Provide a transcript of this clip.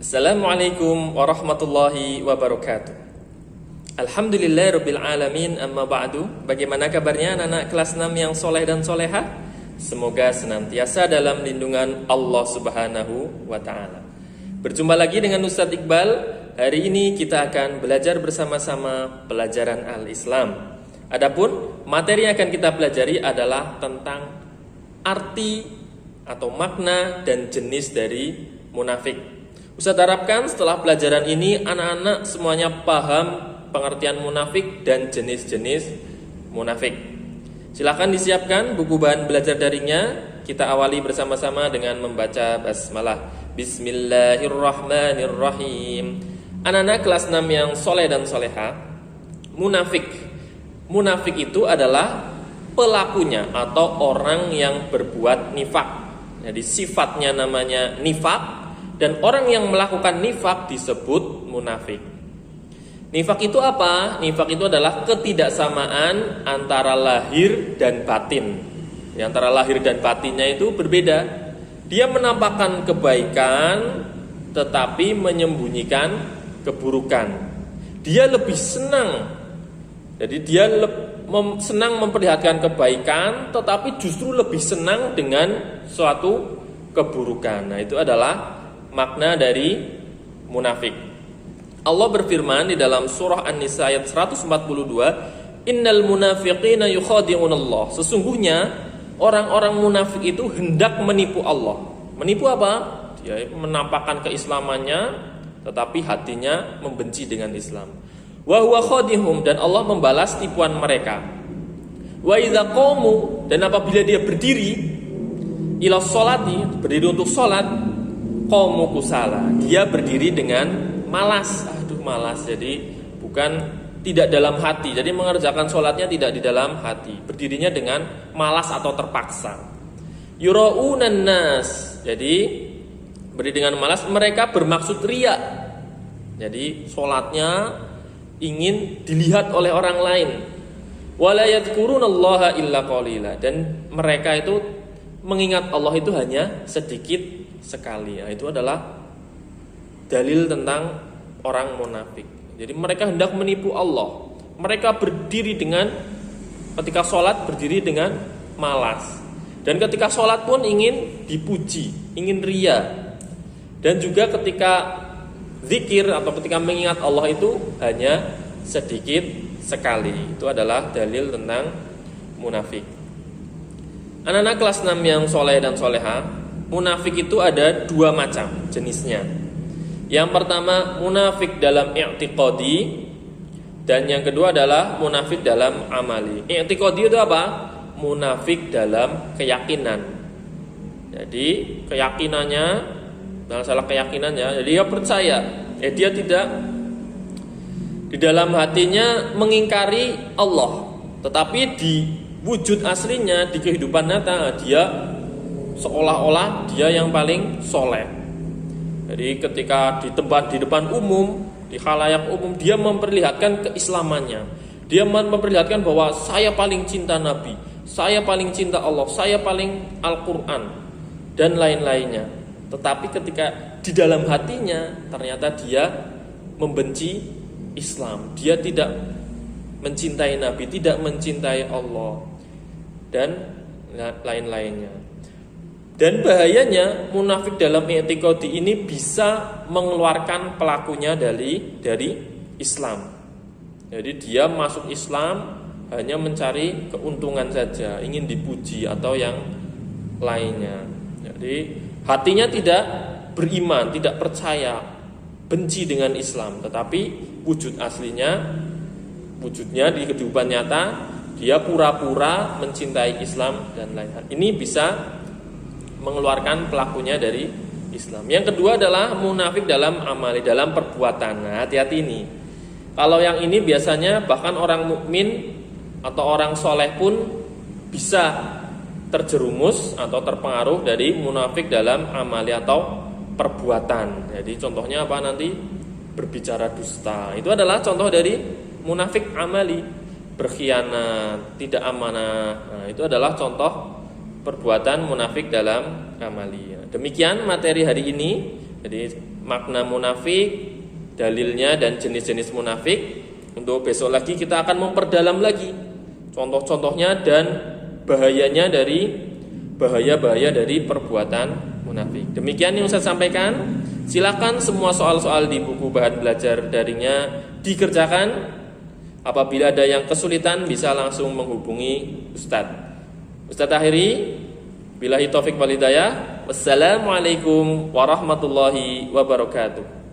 Assalamualaikum warahmatullahi wabarakatuh. Alhamdulillahirabbil alamin, amma ba'du. Bagaimana kabarnya anak-anak kelas 6 yang soleh dan soleha? Semoga senantiasa dalam lindungan Allah Subhanahu wa taala. Berjumpa lagi dengan Ustadz Iqbal. Hari ini kita akan belajar bersama-sama pelajaran Al-Islam. Adapun materi yang akan kita pelajari adalah tentang arti atau makna dan jenis dari munafik. Ustadz harapkan setelah pelajaran ini anak-anak semuanya paham pengertian munafik dan jenis-jenis munafik. Silakan disiapkan buku bahan belajar daringnya. Kita awali bersama-sama dengan membaca basmalah. Bismillahirrahmanirrahim. Anak-anak kelas 6 yang soleh dan soleha, munafik. Munafik itu adalah pelakunya atau orang yang berbuat nifak. Jadi sifatnya namanya nifak. Dan orang yang melakukan nifak disebut munafik. Nifak itu apa? Nifak itu adalah ketidaksamaan antara lahir dan batin. Antara lahir dan batinnya itu berbeda. Dia menampakkan kebaikan tetapi menyembunyikan keburukan. Dia lebih senang. Jadi dia senang memperlihatkan kebaikan tetapi justru lebih senang dengan suatu keburukan. Nah, itu adalah makna dari munafik. Allah berfirman di dalam surah An-Nisa ayat 142, "Innal munafiqina yukhadi'unallah." Sesungguhnya orang-orang munafik itu hendak menipu Allah. Menipu apa? Dia menampakkan keislamannya tetapi hatinya membenci dengan Islam. Wa huwa khadihum, dan Allah membalas tipuan mereka. Wa idza qamu, dan apabila dia berdiri ila sholati, berdiri untuk salat, qamu kusala, dia berdiri dengan malas. Malas, jadi bukan tidak dalam hati. Jadi mengerjakan sholatnya tidak di dalam hati, berdirinya dengan malas atau terpaksa. Yura'unan nas, jadi berdiri dengan malas, mereka bermaksud riya. Jadi sholatnya ingin dilihat oleh orang lain. Wala yadhkurunallaha illa qalila, dan mereka itu mengingat Allah itu hanya sedikit sekali. Nah, itu adalah dalil tentang orang munafik. Jadi mereka hendak menipu Allah. Mereka berdiri dengan, ketika sholat berdiri dengan malas. Dan ketika sholat pun ingin dipuji, ingin riya. Dan juga ketika zikir atau ketika mengingat Allah itu hanya sedikit sekali. Itu adalah dalil tentang munafik. Anak-anak kelas 6 yang soleh dan soleha, munafik itu ada dua macam jenisnya. Yang pertama munafik dalam i'tiqadi, dan yang kedua adalah munafik dalam amali. I'tiqadi itu apa? Munafik dalam keyakinan. Jadi keyakinannya, masalah keyakinannya, jadi dia percaya, dia tidak di dalam hatinya mengingkari Allah, tetapi di wujud aslinya, di kehidupan nyata dia seolah-olah dia yang paling soleh. Jadi ketika di tempat, di depan umum, di khalayak umum, dia memperlihatkan keislamannya. Dia memperlihatkan bahwa saya paling cinta Nabi, saya paling cinta Allah, saya paling Al-Quran, dan lain-lainnya. Tetapi ketika di dalam hatinya ternyata dia membenci Islam. Dia tidak mencintai Nabi, tidak mencintai Allah, dan lain-lainnya. Dan bahayanya munafik dalam i'tiqadi ini bisa mengeluarkan pelakunya dari Islam. Jadi dia masuk Islam hanya mencari keuntungan saja, ingin dipuji atau yang lainnya. Jadi hatinya tidak beriman, tidak percaya, benci dengan Islam, tetapi wujudnya di kehidupan nyata dia pura-pura mencintai Islam dan lain-lain. Ini bisa mengeluarkan pelakunya dari Islam. Yang kedua adalah munafik dalam amali, dalam perbuatan. Nah, hati-hati ini. Kalau yang ini biasanya bahkan orang mukmin atau orang soleh pun bisa terjerumus atau terpengaruh dari munafik dalam amali atau perbuatan. Jadi contohnya apa nanti? Berbicara dusta. Itu adalah contoh dari munafik amali. Berkhianat, tidak amanah. Nah, itu adalah contoh perbuatan munafik dalam amalia. Demikian materi hari ini. Jadi makna munafik, dalilnya dan jenis-jenis munafik. Untuk besok lagi kita akan memperdalam lagi contoh-contohnya dan bahaya-bahaya dari perbuatan munafik. Demikian yang Ustaz sampaikan. Silakan semua soal-soal di buku bahan belajar daringnya dikerjakan. Apabila ada yang kesulitan bisa langsung menghubungi Ustaz akhiri. Billahi taufik wal hidayah. Wassalamualaikum warahmatullahi wabarakatuh.